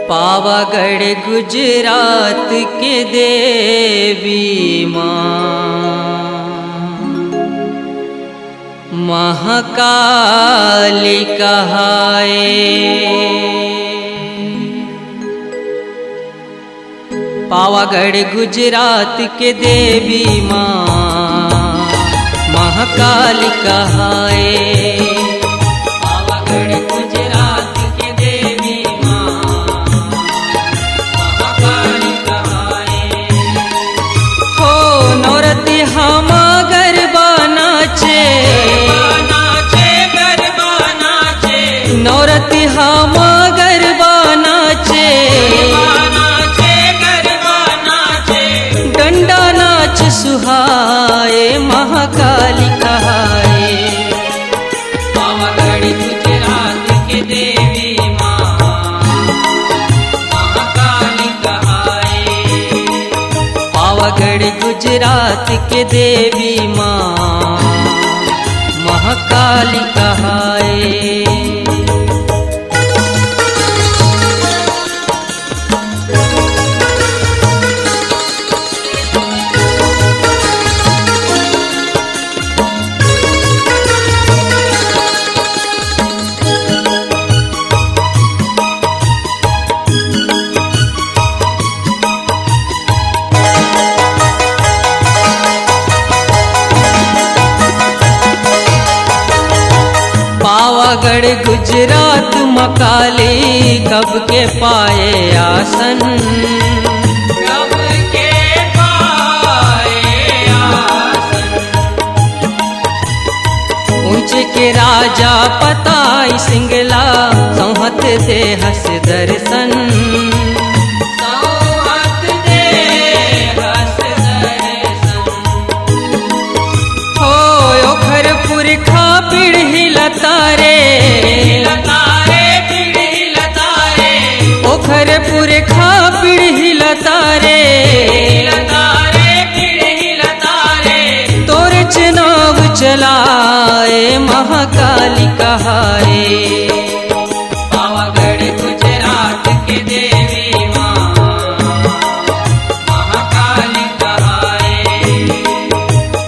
पावागढ़ गुजरात के देवी माँ महाकाली कहाए। पावागढ़ गुजरात के देवी माँ महाकाली कहाए। पावागढ़ गुजरात के देवी माँ महाकाली कहाए। हो नौरती हम गरबा नाचे, नौरती हम गरबा नाचे, डंडा नाच सुहाए महाकाली कहाए। पावागढ़ गुजरात के देवी माँ महाकाली कहाए। पावागढ़ गुजरात के देवी माँ महाकाली कहाए। पावागढ़ गुजरात मकाली कब के पाए आसन, कब के पाए आसन। ऊंच के राजा पताई सिंगला संहत दे हस दर्शन, संहत दे हस दर्शन। हो ओखरपुर खा पीढ़ी लतारे, ओखरपुर खा पीढ़ी लतारे, तोर चुनाव चलाए महाकाली कहाए। पावागढ़ गुजरात के देवी माँ महाकाली कहाए।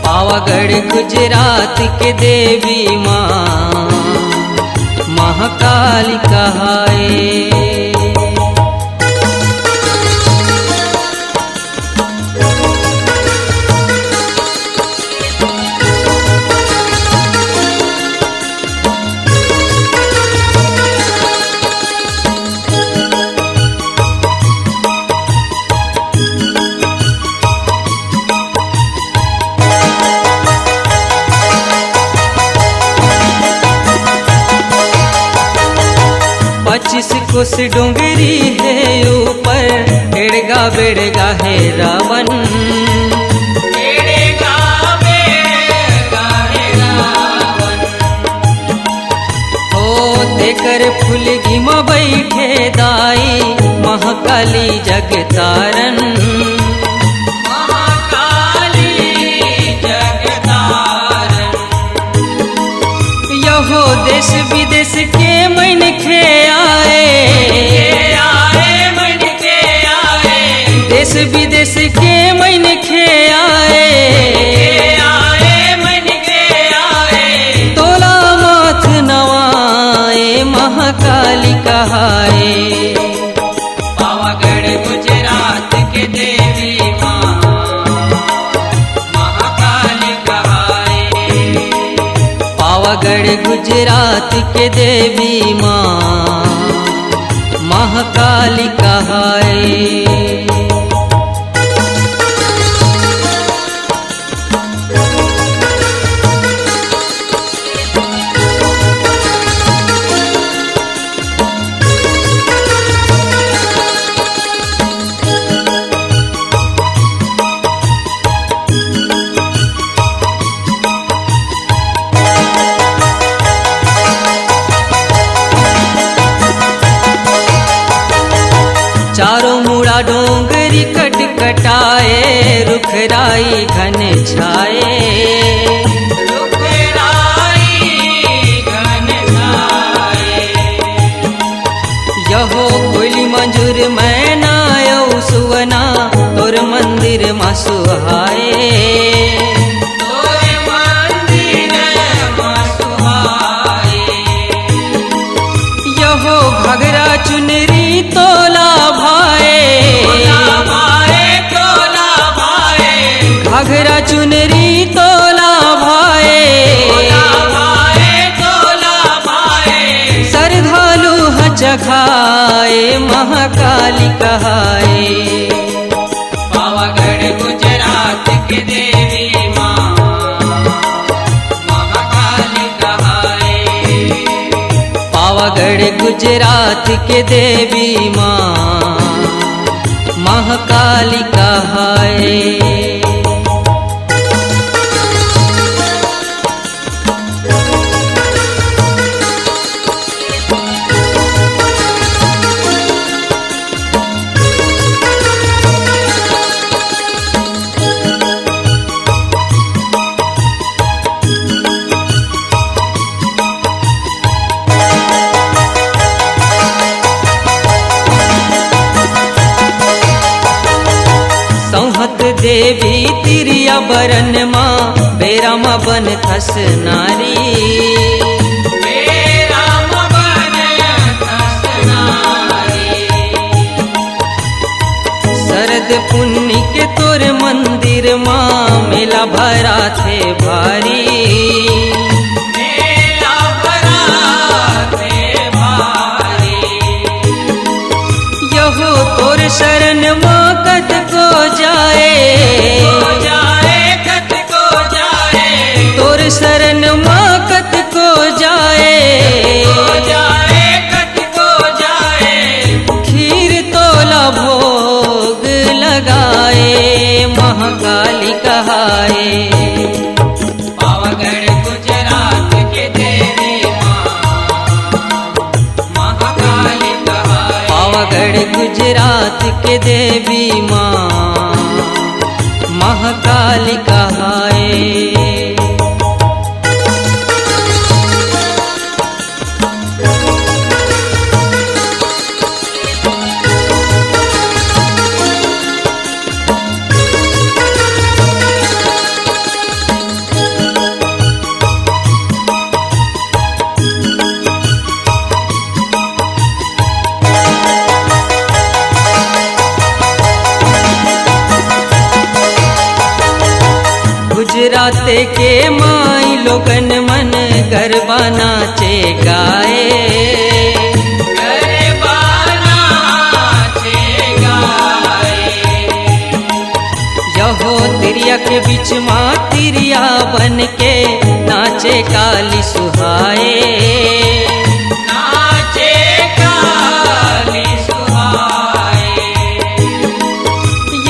पावागढ़ गुजरात के देवी माँ महाकाली कहाए। पच्चीस कोस डोंगरी है ऊपर, बेड़गा बेड़गा है रावण, बेड़गा बेड़गा है रावण। हो देकर फुलगी में बैठे दाई महाकाली जगतारन, महाकाली जगतारन। यहो देश विदेश के मन खे देश विदेश के मन खे आए, तोला माथ नवाए महाकाली कहाए। पावागढ़ गुजरात के देवी माँ महाकाली कहाए। पावागढ़ गुजरात के देवी माँ महाकाली कहाए। चारों मुड़ा डोंगरी कट कटाए, रुखराई घन छाए, रुखराई घन छाए। यहो कोयली मंजूर मैं नायौ सुवना तोर मंदिर मा सुहाए। तोर मंदिर मा सुहाए। यहो घगरा चुनरी तोला भाए। घगरा चुनरी तोला भाए। श्रद्धालु हचखाए महाकाली कहाए। पावागढ़ गुजरात के देवी माँ महाकाली कहाए। पावागढ़ गुजरात के देवी माँ महाकाली कहाए। संहत देवी तिरिया बरन माँ बेरा माँ बन थस नारी। बेरा माँ बन थस नारी। शरद पुण्य के तोर मंदिर माँ मेला भरा थे भारी। मेला भरा थे भारी। यहो तोर शरण माँ कद को जाए। कत को जाए। तोर शरण माँ कद को जाए। कत को जाए। खीर तोला भोग लगाए महाकाली कहाए। पावागढ़ गुजरात के देवी माँ महाकाली कहाए। पावागढ़ गुजरात के देवी माँ महाकाली कहाए। गुजरात के माई लोगन मन गरबा नाचे गाए। गरबा नाचे गाए। यहो तिरिया के बीच माँ तिरिया बन के नाचे काली सुहाए। नाचे काली सुहाए।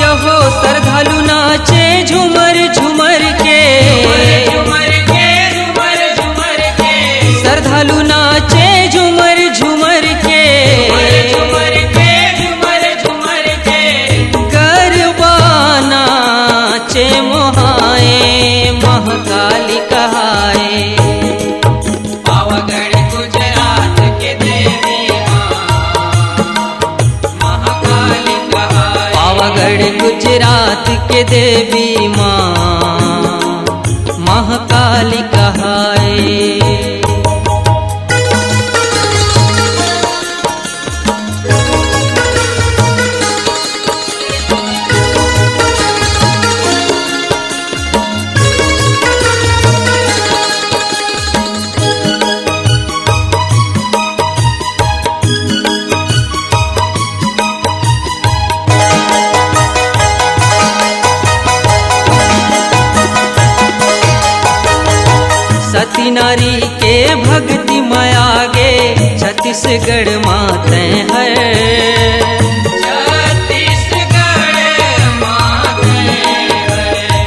यहो श्रद्धालु नाचे झूमर झूमर के। झूमर के झूमर झूमर के। श्रद्धालु नाचे झूमर झूमर के। झूमर के झूमर झूमर के। गरबा नाचे मोहाए महाकाली कहाए। पावागढ़ गुजरात के देवी माँ महाकाली कहाए। पावागढ़ गुजरात के देवी माँ महाकाली कहाए। सती नारी के भक्ति में आगे छत्तीसगढ़ माते हैं। छत्तीसगढ़ माते हैं।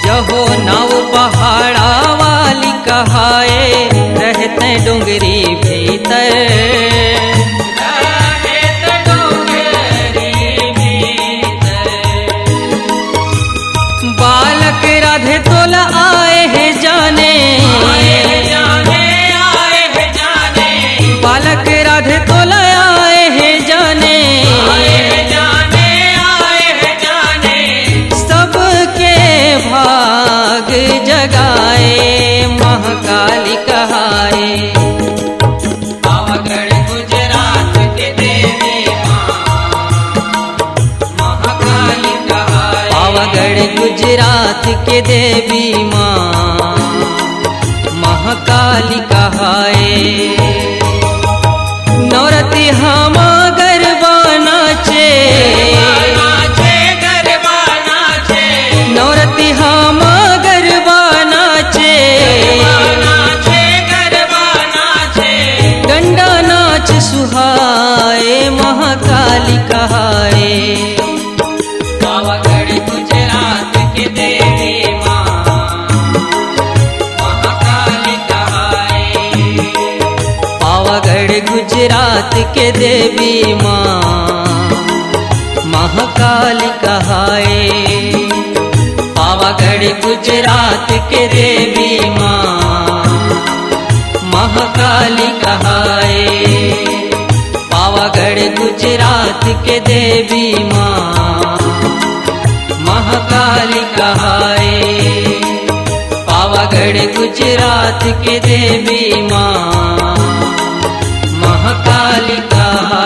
यहो नाव पहाड़ा वाली कहाए रहते डोंगरी भीतर। रहे तो डोंगरी भीतर। बालक राधे तोला आए हैं जाने। आए जाने। बालक राधे तोला आए हैं गुजरात के देवी माँ महाकाली कहाए। नौरती हामा गरबा नाचे, गरबा नाचे, नौरती हामा गरबा नाचे, गरबा नाचे, गंडा नाच सुहाए महाकाली कहाए। पावागढ़ गुजरात की देवी माँ महाकाली कहाए। पावागढ़ गुजरात के देवी माँ महाकाली कहाए। पावागढ़ गुजरात के देवी माँ महाकाली कहाए। पावागढ़ गुजरात के देवी माँ महाकाली कहाए। पावागढ़ गुजरात के देवी माँ महाकाली कहाए।